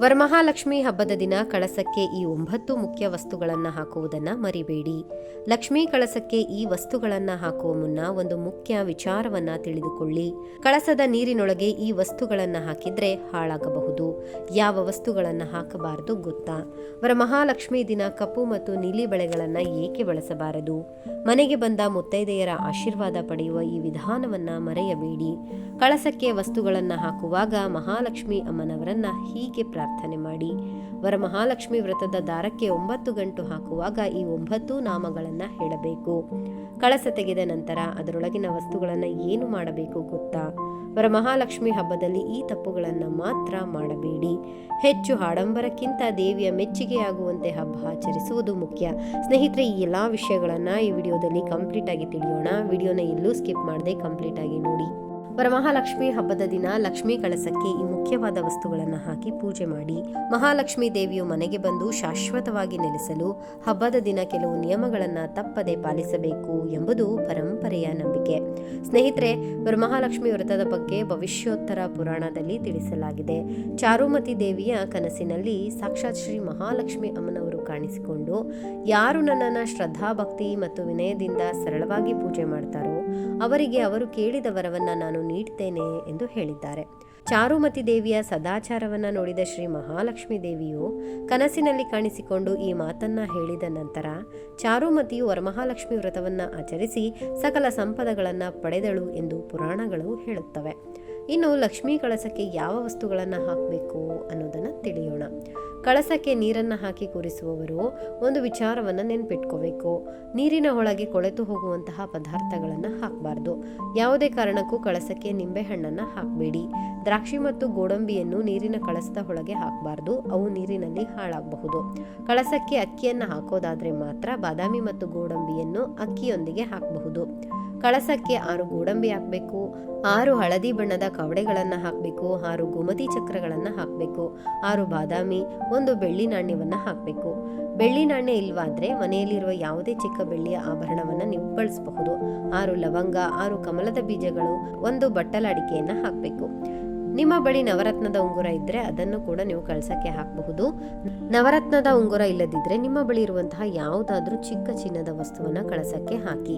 ವರಮಹಾಲಕ್ಷ್ಮಿ ಹಬ್ಬದ ದಿನ ಕಳಸಕ್ಕೆ ಈ 9 ಮುಖ್ಯ ವಸ್ತುಗಳನ್ನು ಹಾಕುವುದನ್ನು ಮರಿಬೇಡಿ. ಲಕ್ಷ್ಮೀ ಕಳಸಕ್ಕೆ ಈ ವಸ್ತುಗಳನ್ನು ಹಾಕುವ ಮುನ್ನ ಒಂದು ಮುಖ್ಯ ವಿಚಾರವನ್ನ ತಿಳಿದುಕೊಳ್ಳಿ. ಕಳಸದ ನೀರಿನೊಳಗೆ ಈ ವಸ್ತುಗಳನ್ನು ಹಾಕಿದ್ರೆ ಹಾಳಾಗಬಹುದು. ಯಾವ ವಸ್ತುಗಳನ್ನು ಹಾಕಬಾರದು ಗೊತ್ತಾ? ವರಮಹಾಲಕ್ಷ್ಮಿ ದಿನ ಕಪ್ಪು ಮತ್ತು ನೀಲಿ ಬಳೆಗಳನ್ನು ಏಕೆ ಬಳಸಬಾರದು? ಮನೆಗೆ ಬಂದ ಮುತ್ತೈದೆಯರ ಆಶೀರ್ವಾದ ಪಡೆಯುವ ಈ ವಿಧಾನವನ್ನ ಮರೆಯಬೇಡಿ. ಕಳಸಕ್ಕೆ ವಸ್ತುಗಳನ್ನು ಹಾಕುವಾಗ ಮಹಾಲಕ್ಷ್ಮಿ ಅಮ್ಮನವರನ್ನ ಹೀಗೆ ಪ್ರಾರ್ಥನೆ ಮಾಡಿ. ವರಮಹಾಲಕ್ಷ್ಮಿ ವ್ರತದ ದಾರಕ್ಕೆ 9 ಗಂಟು ಹಾಕುವಾಗ ಈ 9 ನಾಮಗಳನ್ನು ಹೇಳಬೇಕು. ಕಳಸ ತೆಗೆದ ನಂತರ ಅದರೊಳಗಿನ ವಸ್ತುಗಳನ್ನು ಏನು ಮಾಡಬೇಕು ಗೊತ್ತಾ? ವರಮಹಾಲಕ್ಷ್ಮಿ ಹಬ್ಬದಲ್ಲಿ ಈ ತಪ್ಪುಗಳನ್ನು ಮಾತ್ರ ಮಾಡಬೇಡಿ. ಹೆಚ್ಚು ಆಡಂಬರಕ್ಕಿಂತ ದೇವಿಯ ಮೆಚ್ಚುಗೆಯಾಗುವಂತೆ ಹಬ್ಬ ಆಚರಿಸುವುದು ಮುಖ್ಯ. ಸ್ನೇಹಿತರೆ, ಈ ಎಲ್ಲ ವಿಷಯಗಳನ್ನು ಈ ವಿಡಿಯೋದಲ್ಲಿ ಕಂಪ್ಲೀಟ್ ಆಗಿ ತಿಳಿಯೋಣ. ವಿಡಿಯೋನ ಎಲ್ಲೂ ಸ್ಕಿಪ್ ಮಾಡದೆ ಕಂಪ್ಲೀಟ್ ಆಗಿ ನೋಡಿ. ವರಮಹಾಲಕ್ಷ್ಮಿ ಹಬ್ಬದ ದಿನ ಲಕ್ಷ್ಮೀ ಕಳಸಕ್ಕೆ ಈ ಮುಖ್ಯವಾದ ವಸ್ತುಗಳನ್ನು ಹಾಕಿ ಪೂಜೆ ಮಾಡಿ. ಮಹಾಲಕ್ಷ್ಮಿ ದೇವಿಯು ಮನೆಗೆ ಬಂದು ಶಾಶ್ವತವಾಗಿ ನೆಲೆಸಲು ಹಬ್ಬದ ದಿನ ಕೆಲವು ನಿಯಮಗಳನ್ನು ತಪ್ಪದೆ ಪಾಲಿಸಬೇಕು ಎಂಬುದು ಪರಂಪರೆಯ ನಂಬಿಕೆ. ಸ್ನೇಹಿತರೆ, ವರಮಹಾಲಕ್ಷ್ಮಿ ವ್ರತದ ಬಗ್ಗೆ ಭವಿಷ್ಯೋತ್ತರ ಪುರಾಣದಲ್ಲಿ ತಿಳಿಸಲಾಗಿದೆ. ಚಾರುಮತಿ ದೇವಿಯ ಕನಸಿನಲ್ಲಿ ಸಾಕ್ಷಾತ್ ಶ್ರೀ ಮಹಾಲಕ್ಷ್ಮಿ ಅಮ್ಮನವರು ಕಾಣಿಸಿಕೊಂಡು, ಯಾರು ನನ್ನನ್ನು ಶ್ರದ್ಧಾಭಕ್ತಿ ಮತ್ತು ವಿನಯದಿಂದ ಸರಳವಾಗಿ ಪೂಜೆ ಮಾಡ್ತಾರೋ ಅವರಿಗೆ ಅವರು ಕೇಳಿದ ವರವನ್ನ ನಾನು ನೀಡ್ತೇನೆ ಎಂದು ಹೇಳಿದ್ದಾರೆ. ಚಾರುಮತಿ ದೇವಿಯ ಸದಾಚಾರವನ್ನ ನೋಡಿದ ಶ್ರೀ ಮಹಾಲಕ್ಷ್ಮಿ ದೇವಿಯು ಕನಸಿನಲ್ಲಿ ಕಾಣಿಸಿಕೊಂಡು ಈ ಮಾತನ್ನ ಹೇಳಿದ ನಂತರ ಚಾರುಮತಿಯು ವರಮಹಾಲಕ್ಷ್ಮಿ ವ್ರತವನ್ನ ಆಚರಿಸಿ ಸಕಲ ಸಂಪದಗಳನ್ನು ಪಡೆದಳು ಎಂದು ಪುರಾಣಗಳು ಹೇಳುತ್ತವೆ. ಇನ್ನು ಲಕ್ಷ್ಮೀ ಕಳಸಕ್ಕೆ ಯಾವ ವಸ್ತುಗಳನ್ನು ಹಾಕಬೇಕು ಅನ್ನೋದನ್ನು ತಿಳಿಯೋಣ. ಕಳಸಕ್ಕೆ ನೀರನ್ನು ಹಾಕಿ ಕೂರಿಸುವವರು ಒಂದು ವಿಚಾರವನ್ನು ನೆನ್ಪಿಟ್ಕೋಬೇಕು. ನೀರಿನ ಒಳಗೆ ಕೊಳೆತು ಹೋಗುವಂತಹ ಪದಾರ್ಥಗಳನ್ನು ಹಾಕಬಾರ್ದು. ಯಾವುದೇ ಕಾರಣಕ್ಕೂ ಕಳಸಕ್ಕೆ ನಿಂಬೆಹಣ್ಣನ್ನು ಹಾಕಬೇಡಿ. ದ್ರಾಕ್ಷಿ ಮತ್ತು ಗೋಡಂಬಿಯನ್ನು ನೀರಿನ ಕಳಸದ ಒಳಗೆ ಹಾಕಬಾರ್ದು. ಅವು ನೀರಿನಲ್ಲಿ ಹಾಳಾಗಬಹುದು. ಕಳಸಕ್ಕೆ ಅಕ್ಕಿಯನ್ನು ಹಾಕೋದಾದ್ರೆ ಮಾತ್ರ ಬಾದಾಮಿ ಮತ್ತು ಗೋಡಂಬಿಯನ್ನು ಅಕ್ಕಿಯೊಂದಿಗೆ ಹಾಕಬಹುದು. ಕಳಸಕ್ಕೆ 6 ಗೋಡಂಬಿ ಹಾಕಬೇಕು, 6 ಹಳದಿ ಬಣ್ಣದ ಕವಡೆಗಳನ್ನು ಹಾಕಬೇಕು, 6 ಗೋಮತಿ ಚಕ್ರಗಳನ್ನು ಹಾಕಬೇಕು, 6 ಬಾದಾಮಿ, 1 ಬೆಳ್ಳಿ ನಾಣ್ಯವನ್ನು ಹಾಕಬೇಕು. ಬೆಳ್ಳಿ ನಾಣ್ಯ ಇಲ್ವಾದ್ರೆ ಮನೆಯಲ್ಲಿರುವ ಯಾವುದೇ ಚಿಕ್ಕ ಬೆಳ್ಳಿಯ ಆಭರಣವನ್ನು ನೀವು ಬಳಸಬಹುದು. 6 ಲವಂಗ, 6 ಕಮಲದ ಬೀಜಗಳು, 1 ಬಟ್ಟಲ ಅಡಿಕೆಯನ್ನು ಹಾಕಬೇಕು. ನಿಮ್ಮ ಬಳಿ ನವರತ್ನದ ಉಂಗುರ ಇದ್ರೆ ಅದನ್ನು ಕೂಡ ನೀವು ಕಳಸಕ್ಕೆ ಹಾಕಬಹುದು. ನವರತ್ನದ ಉಂಗುರ ಇಲ್ಲದಿದ್ರೆ ನಿಮ್ಮ ಬಳಿ ಇರುವಂತಹ ಯಾವುದಾದ್ರೂ ಚಿಕ್ಕ ಚಿನ್ನದ ವಸ್ತುವನ್ನ ಕಳಸಕ್ಕೆ ಹಾಕಿ.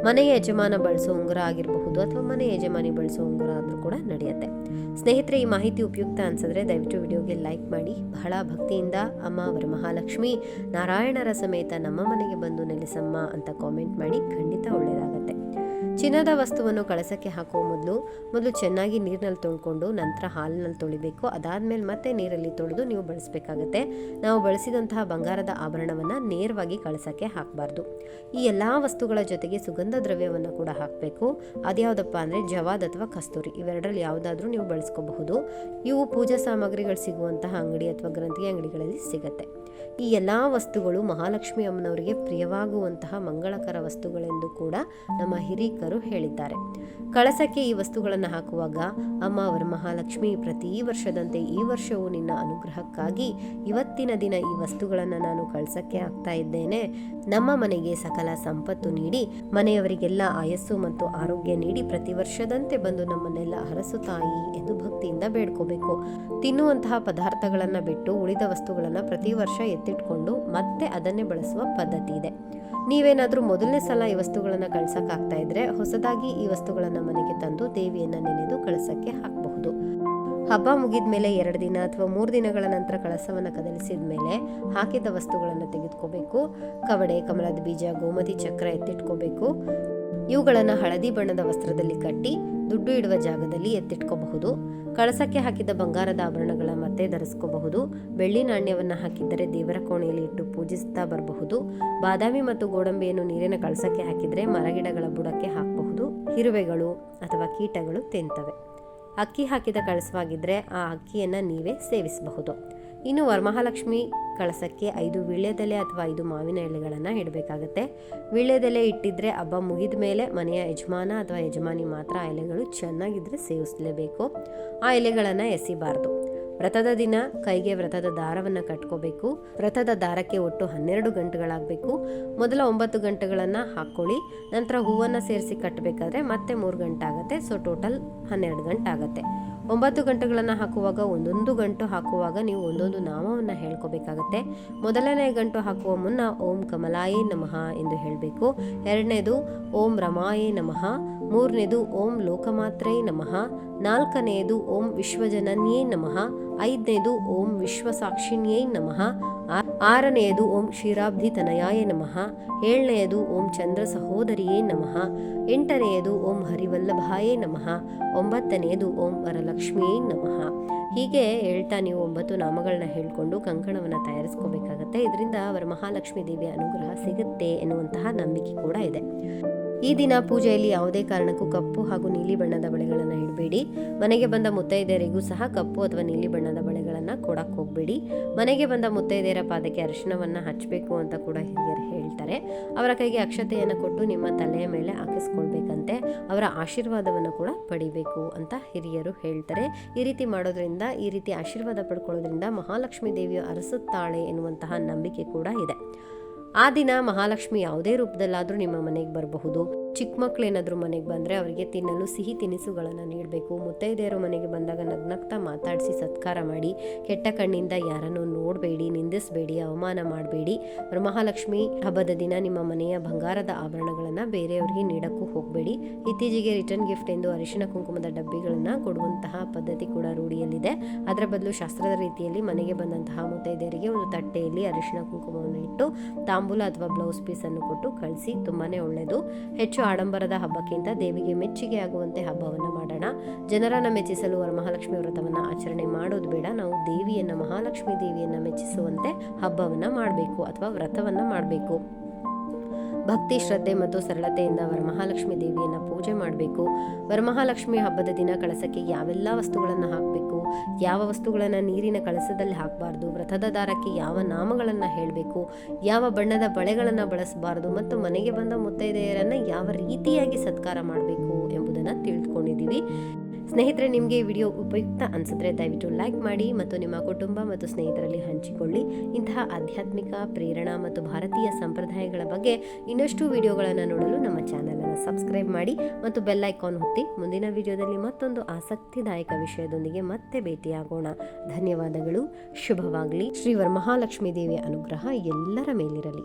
ಮನೆಯ ಯಜಮಾನ ಬಳಸೋ ಉಂಗುರ ಆಗಿರಬಹುದು ಅಥವಾ ಮನೆ ಯಜಮಾನಿ ಬಳಸೋ ಉಂಗುರ ಆದ್ರೂ ಕೂಡ ನಡೆಯುತ್ತೆ. ಸ್ನೇಹಿತರೆ, ಈ ಮಾಹಿತಿ ಉಪಯುಕ್ತ ಅನ್ಸಿದ್ರೆ ದಯವಿಟ್ಟು ವಿಡಿಯೋಗೆ ಲೈಕ್ ಮಾಡಿ. ಬಹಳ ಭಕ್ತಿಯಿಂದ ಅಮ್ಮ ವರಮಹಾಲಕ್ಷ್ಮಿ ನಾರಾಯಣರ ಸಮೇತ ನಮ್ಮ ಮನೆಗೆ ಬಂದು ನೆಲೆಸಮ್ಮ ಅಂತ ಕಾಮೆಂಟ್ ಮಾಡಿ. ಖಂಡಿತ ಒಳ್ಳೆಯದಾಗತ್ತೆ. ಚಿನ್ನದ ವಸ್ತುವನ್ನು ಕಳಸಕ್ಕೆ ಹಾಕುವ ಮೊದಲು ಚೆನ್ನಾಗಿ ನೀರಿನಲ್ಲಿ ತೊಳ್ಕೊಂಡು ನಂತರ ಹಾಲಿನಲ್ಲಿ ತೊಳಿಬೇಕು. ಅದಾದ್ಮೇಲೆ ಮತ್ತೆ ನೀರಲ್ಲಿ ತೊಳೆದು ನೀವು ಬಳಸಬೇಕಾಗತ್ತೆ. ನಾವು ಬಳಸಿದಂತಹ ಬಂಗಾರದ ಆಭರಣವನ್ನು ನೇರವಾಗಿ ಕಳಸಕ್ಕೆ ಹಾಕಬಾರ್ದು. ಈ ಎಲ್ಲ ವಸ್ತುಗಳ ಜೊತೆಗೆ ಸುಗಂಧ ದ್ರವ್ಯವನ್ನು ಕೂಡ ಹಾಕಬೇಕು. ಅದ್ಯಾವುದಪ್ಪ ಅಂದರೆ ಜವಾದ್ ಅಥವಾ ಕಸ್ತೂರಿ, ಇವೆರಡರಲ್ಲಿ ಯಾವುದಾದ್ರೂ ನೀವು ಬಳಸ್ಕೋಬಹುದು. ಇವು ಪೂಜಾ ಸಾಮಗ್ರಿಗಳು ಸಿಗುವಂತಹ ಅಂಗಡಿ ಅಥವಾ ಗ್ರಂಥಿಗೆ ಅಂಗಡಿಗಳಲ್ಲಿ ಸಿಗತ್ತೆ. ಈ ಎಲ್ಲ ವಸ್ತುಗಳು ಮಹಾಲಕ್ಷ್ಮಿ ಅಮ್ಮನವರಿಗೆ ಪ್ರಿಯವಾಗುವಂತಹ ಮಂಗಳಕರ ವಸ್ತುಗಳೆಂದು ಕೂಡ ನಮ್ಮ ಹಿರೀಕರು ಹೇಳಿದ್ದಾರೆ. ಕಳಸಕ್ಕೆ ಈ ವಸ್ತುಗಳನ್ನು ಹಾಕುವಾಗ ಅಮ್ಮ ವರಮಹಾಲಕ್ಷ್ಮಿ ಪ್ರತಿ ವರ್ಷದಂತೆ ಈ ವರ್ಷವೂ ನಿನ್ನ ಅನುಗ್ರಹಕ್ಕಾಗಿ ಇವತ್ತಿನ ದಿನ ಈ ವಸ್ತುಗಳನ್ನು ನಾನು ಕಳಸಕ್ಕೆ ಹಾಕ್ತಾ ಇದ್ದೇನೆ. ನಮ್ಮ ಮನೆಗೆ ಸಕಲ ಸಂಪತ್ತು ನೀಡಿ ಮನೆಯವರಿಗೆಲ್ಲ ಆಯಸ್ಸು ಮತ್ತು ಆರೋಗ್ಯ ನೀಡಿ ಪ್ರತಿ ವರ್ಷದಂತೆ ಬಂದು ನಮ್ಮನ್ನೆಲ್ಲ ಹರಸು ತಾಯಿ ಎಂದು ಭಕ್ತಿಯಿಂದ ಬೇಡ್ಕೋಬೇಕು. ತಿನ್ನುವಂತಹ ಪದಾರ್ಥಗಳನ್ನು ಬಿಟ್ಟು ಉಳಿದ ವಸ್ತುಗಳನ್ನು ಪ್ರತಿ ವರ್ಷ ಎತ್ತಿಟ್ಕೊಂಡು ಮತ್ತೆ ಅದನ್ನೇ ಬಳಸುವ ಪದ್ಧತಿ ಇದೆ. ನೀವೇನಾದ್ರೂ ಮೊದಲನೇ ಸಲ ಈ ವಸ್ತುಗಳನ್ನು ಕಳಸಕ್ಕೆ ಆಗ್ತಾ ಇದ್ರೆ ಹೊಸದಾಗಿ ಈ ವಸ್ತುಗಳನ್ನು ಮನೆಗೆ ತಂದು ದೇವಿಯನ್ನ ನೆನೆದು ಕಳಸಕ್ಕೆ ಹಾಕಬಹುದು. ಹಬ್ಬ ಮುಗಿದ ಮೇಲೆ 2 ದಿನ ಅಥವಾ 3 ದಿನಗಳ ನಂತರ ಕಳಸವನ್ನು ಕದಲಿಸಿದ ಮೇಲೆ ಹಾಕಿದ ವಸ್ತುಗಳನ್ನು ತೆಗೆದುಕೋಬೇಕು. ಕವಡೆ, ಕಮಲದ ಬೀಜ, ಗೋಮತಿ ಚಕ್ರ ಎತ್ತಿಟ್ಕೋಬೇಕು. ಇವುಗಳನ್ನು ಹಳದಿ ಬಣ್ಣದ ವಸ್ತ್ರದಲ್ಲಿ ಕಟ್ಟಿ ದುಡ್ಡು ಇಡುವ ಜಾಗದಲ್ಲಿ ಎತ್ತಿಟ್ಕೋಬಹುದು. ಕಳಸಕ್ಕೆ ಹಾಕಿದ ಬಂಗಾರದ ಆಭರಣಗಳ ಮತ್ತೆ ಧರಿಸ್ಕೋಬಹುದು. ಬೆಳ್ಳಿ ನಾಣ್ಯವನ್ನು ಹಾಕಿದ್ದರೆ ದೇವರ ಕೋಣೆಯಲ್ಲಿ ಇಟ್ಟು ಪೂಜಿಸ್ತಾ ಬರಬಹುದು. ಬಾದಾಮಿ ಮತ್ತು ಗೋಡಂಬಿಯನ್ನು ನೀರಿನ ಕಳಸಕ್ಕೆ ಹಾಕಿದರೆ ಮರಗಿಡಗಳ ಬುಡಕ್ಕೆ ಹಾಕಬಹುದು. ಇರುವೆಗಳು ಅಥವಾ ಕೀಟಗಳು ತಿಂತವೆ. ಅಕ್ಕಿ ಹಾಕಿದ ಕಳಸವಾಗಿದ್ದರೆ ಆ ಅಕ್ಕಿಯನ್ನು ನೀವೇ ಸೇವಿಸಬಹುದು. ಇನ್ನು ವರಮಹಾಲಕ್ಷ್ಮಿ ಕಳಸಕ್ಕೆ 5 ವೀಳ್ಯದೆಲೆ ಅಥವಾ 5 ಮಾವಿನ ಎಲೆಗಳನ್ನು ಇಡಬೇಕಾಗತ್ತೆ. ವೀಳ್ಯದೆಲೆ ಇಟ್ಟಿದ್ರೆ ಹಬ್ಬ ಮುಗಿದ ಮೇಲೆ ಮನೆಯ ಯಜಮಾನ ಅಥವಾ ಯಜಮಾನಿ ಮಾತ್ರ ಆ ಎಲೆಗಳು ಚೆನ್ನಾಗಿದ್ರೆ ಸೇವಿಸಲೇಬೇಕು. ಆ ಎಲೆಗಳನ್ನು ಎಸಿಬಾರ್ದು. ವ್ರತದ ದಿನ ಕೈಗೆ ವ್ರತದ ದಾರವನ್ನು ಕಟ್ಕೋಬೇಕು. ವ್ರತದ ದಾರಕ್ಕೆ ಒಟ್ಟು 12 ಗಂಟುಗಳಾಗಬೇಕು. ಮೊದಲ 9 ಗಂಟೆಗಳನ್ನು ಹಾಕ್ಕೊಳ್ಳಿ. ನಂತರ ಹೂವನ್ನು ಸೇರಿಸಿ ಕಟ್ಟಬೇಕಾದ್ರೆ ಮತ್ತೆ 3 ಗಂಟೆ ಆಗುತ್ತೆ. ಸೊ ಟೋಟಲ್ 12 ಗಂಟೆ ಆಗುತ್ತೆ. 9 ಗಂಟುಗಳನ್ನು ಹಾಕುವಾಗ ಒಂದೊಂದು ಗಂಟು ಹಾಕುವಾಗ ನೀವು ಒಂದೊಂದು ನಾಮವನ್ನು ಹೇಳ್ಕೋಬೇಕಾಗತ್ತೆ. ಮೊದಲನೇ ಗಂಟು ಹಾಕುವ ಮುನ್ನ ಓಂ ಕಮಲಾಯೇ ನಮಃ ಎಂದು ಹೇಳಬೇಕು. ಎರಡನೇದು ಓಂ ರಮಾಯೇ ನಮಃ, ಮೂರನೇದು ಓಂ ಲೋಕಮಾತ್ರೇ ನಮಃ, ನಾಲ್ಕನೆಯದು ಓಂ ವಿಶ್ವಜನನ್ಯೇ ನಮಃ, ಐದನೇದು ಓಂ ವಿಶ್ವಸಾಕ್ಷಿಣ್ಯೇ ನಮಃ, ಆರನೆಯದು ಓಂ ಕ್ಷೀರಾಬ್ಧಿ ತನಯಾಯ ನಮಃ, ಏಳನೆಯದು ಓಂ ಚಂದ್ರ ಸಹೋದರಿಯೇ ನಮಃ, ಎಂಟನೆಯದು ಓಂ ಹರಿವಲ್ಲಭಾಯೇ ನಮಃ, ಒಂಬತ್ತನೆಯದು ಓಂ ವರಲಕ್ಷ್ಮಿಯೇ ನಮಃ. ಹೀಗೆ ಹೇಳ್ತಾ ನೀವು 9 ನಾಮಗಳನ್ನ ಹೇಳ್ಕೊಂಡು ಕಂಕಣವನ್ನು ತಯಾರಿಸ್ಕೋಬೇಕಾಗತ್ತೆ. ಇದರಿಂದ ವರಮಹಾಲಕ್ಷ್ಮೀ ದೇವಿಯ ಅನುಗ್ರಹ ಸಿಗುತ್ತೆ ಎನ್ನುವಂತಹ ನಂಬಿಕೆ ಕೂಡ ಇದೆ. ಈ ದಿನ ಪೂಜೆಯಲ್ಲಿ ಯಾವುದೇ ಕಾರಣಕ್ಕೂ ಕಪ್ಪು ಹಾಗೂ ನೀಲಿ ಬಣ್ಣದ ಬಳೆಗಳನ್ನು ಇಡಬೇಡಿ. ಮನೆಗೆ ಬಂದ ಮುತ್ತೈದೆಯರಿಗೂ ಸಹ ಕಪ್ಪು ಅಥವಾ ನೀಲಿ ಬಣ್ಣದ ಬಳೆಗಳನ್ನು ಕೊಡಕ್ಕೆ ಹೋಗಬೇಡಿ. ಮನೆಗೆ ಬಂದ ಮುತ್ತೈದೆಯರ ಪಾದಕ್ಕೆ ಅರಿಶಿಣವನ್ನು ಹಚ್ಚಬೇಕು ಅಂತ ಕೂಡ ಹಿರಿಯರು ಹೇಳ್ತಾರೆ. ಅವರ ಕೈಗೆ ಅಕ್ಷತೆಯನ್ನು ಕೊಟ್ಟು ನಿಮ್ಮ ತಲೆಯ ಮೇಲೆ ಹಾಕಿಸ್ಕೊಳ್ಬೇಕಂತೆ. ಅವರ ಆಶೀರ್ವಾದವನ್ನು ಕೂಡ ಪಡಿಬೇಕು ಅಂತ ಹಿರಿಯರು ಹೇಳ್ತಾರೆ. ಈ ರೀತಿ ಮಾಡೋದ್ರಿಂದ, ಈ ರೀತಿ ಆಶೀರ್ವಾದ ಪಡ್ಕೊಳ್ಳೋದ್ರಿಂದ ಮಹಾಲಕ್ಷ್ಮೀ ದೇವಿಯು ಅರಸುತ್ತಾಳೆ ಎನ್ನುವಂತಹ ನಂಬಿಕೆ ಕೂಡ ಇದೆ. ಆ ದಿನ ಮಹಾಲಕ್ಷ್ಮಿ ಯಾವುದೇ ರೂಪದಲ್ಲಾದರೂ ನಿಮ್ಮ ಮನೆಗೆ ಬರಬಹುದು. ಚಿಕ್ಕ ಮಕ್ಕಳು ಏನಾದರೂ ಮನೆಗೆ ಬಂದರೆ ಅವರಿಗೆ ತಿನ್ನಲು ಸಿಹಿ ತಿನಿಸುಗಳನ್ನು ನೀಡಬೇಕು. ಮುತ್ತೈದೆಯರು ಮನೆಗೆ ಬಂದಾಗ ನಗ್ನಗ್ತಾ ಮಾತಾಡಿಸಿ ಸತ್ಕಾರ ಮಾಡಿ. ಕೆಟ್ಟ ಕಣ್ಣಿಂದ ಯಾರನ್ನು ನೋಡಬೇಡಿ, ನಿಂದಿಸಬೇಡಿ, ಅವಮಾನ ಮಾಡಬೇಡಿ. ವರಮಹಾಲಕ್ಷ್ಮಿ ಹಬ್ಬದ ದಿನ ನಿಮ್ಮ ಮನೆಯ ಬಂಗಾರದ ಆಭರಣಗಳನ್ನು ಬೇರೆಯವರಿಗೆ ನೀಡಕ್ಕೂ ಹೋಗಬೇಡಿ. ಇತ್ತೀಚೆಗೆ ರಿಟರ್ನ್ ಗಿಫ್ಟ್ ಎಂದು ಅರಿಶಿಣ ಕುಂಕುಮದ ಡಬ್ಬಿಗಳನ್ನು ಕೊಡುವಂತಹ ಪದ್ಧತಿ ಕೂಡ ರೂಢಿಯಲ್ಲಿದೆ. ಅದರ ಬದಲು ಶಾಸ್ತ್ರದ ರೀತಿಯಲ್ಲಿ ಮನೆಗೆ ಬಂದಂತಹ ಮುತ್ತೈದೆಯರಿಗೆ ಒಂದು ತಟ್ಟೆಯಲ್ಲಿ ಅರಿಶಿಣ ಕುಂಕುಮವನ್ನು ಇಟ್ಟು ತಾಂಬೂಲ ಅಥವಾ ಬ್ಲೌಸ್ ಪೀಸನ್ನು ಕೊಟ್ಟು ಕಳಿಸಿ. ತುಂಬಾ ಒಳ್ಳೆಯದು. ಹೆಚ್ಚು ಆಡಂಬರದ ಹಬ್ಬಕ್ಕಿಂತ ದೇವಿಗೆ ಮೆಚ್ಚುಗೆ ಆಗುವಂತೆ ಹಬ್ಬವನ್ನು ಮಾಡೋಣ. ಜನರನ್ನು ಮೆಚ್ಚಿಸಲು ವರಮಹಾಲಕ್ಷ್ಮಿ ವ್ರತವನ್ನು ಆಚರಣೆ ಮಾಡೋದು ಬೇಡ. ನಾವು ದೇವಿಯನ್ನು, ಮಹಾಲಕ್ಷ್ಮಿ ದೇವಿಯನ್ನು ಮೆಚ್ಚಿಸುವಂತೆ ಹಬ್ಬವನ್ನು ಮಾಡಬೇಕು ಅಥವಾ ವ್ರತವನ್ನು ಮಾಡಬೇಕು. ಭಕ್ತಿ, ಶ್ರದ್ಧೆ ಮತ್ತು ಸರಳತೆಯಿಂದ ವರಮಹಾಲಕ್ಷ್ಮಿ ದೇವಿಯನ್ನು ಪೂಜೆ ಮಾಡಬೇಕು. ವರಮಹಾಲಕ್ಷ್ಮಿ ಹಬ್ಬದ ದಿನ ಕಳಸಕ್ಕೆ ಯಾವೆಲ್ಲ ವಸ್ತುಗಳನ್ನು ಹಾಕಬೇಕು, ಯಾವ ವಸ್ತುಗಳನ್ನು ನೀರಿನ ಕಳಸದಲ್ಲಿ ಹಾಕಬಾರ್ದು, ವ್ರತದ ದಾರಕ್ಕೆ ಯಾವ ನಾಮಗಳನ್ನು ಹೇಳಬೇಕು, ಯಾವ ಬಣ್ಣದ ಬಳೆಗಳನ್ನು ಬಳಸಬಾರದು ಮತ್ತು ಮನೆಗೆ ಬಂದ ಮುತ್ತೈದೆಯರನ್ನು ಯಾವ ರೀತಿಯಾಗಿ ಸತ್ಕಾರ ಮಾಡಬೇಕು ಎಂಬುದನ್ನು ತಿಳಿದುಕೊಂಡಿದ್ದೀವಿ. ಸ್ನೇಹಿತರೆ, ನಿಮಗೆ ಈ ವಿಡಿಯೋ ಉಪಯುಕ್ತ ಅನಿಸಿದ್ರೆ ದಯವಿಟ್ಟು ಲೈಕ್ ಮಾಡಿ ಮತ್ತು ನಿಮ್ಮ ಕುಟುಂಬ ಮತ್ತು ಸ್ನೇಹಿತರಲ್ಲಿ ಹಂಚಿಕೊಳ್ಳಿ. ಇಂತಹ ಆಧ್ಯಾತ್ಮಿಕ, ಪ್ರೇರಣಾ ಮತ್ತು ಭಾರತೀಯ ಸಂಪ್ರದಾಯಗಳ ಬಗ್ಗೆ ಇನ್ನಷ್ಟು ವಿಡಿಯೋಗಳನ್ನು ನೋಡಲು ನಮ್ಮ ಚಾನಲನ್ನು ಸಬ್ಸ್ಕ್ರೈಬ್ ಮಾಡಿ ಮತ್ತು ಬೆಲ್ ಐಕಾನ್ ಒತ್ತಿ. ಮುಂದಿನ ವಿಡಿಯೋದಲ್ಲಿ ಮತ್ತೊಂದು ಆಸಕ್ತಿದಾಯಕ ವಿಷಯದೊಂದಿಗೆ ಮತ್ತೆ ಭೇಟಿಯಾಗೋಣ. ಧನ್ಯವಾದಗಳು. ಶುಭವಾಗಲಿ. ಶ್ರೀ ವರಮಹಾಲಕ್ಷ್ಮೀ ದೇವಿಯ ಅನುಗ್ರಹ ಎಲ್ಲರ ಮೇಲಿರಲಿ.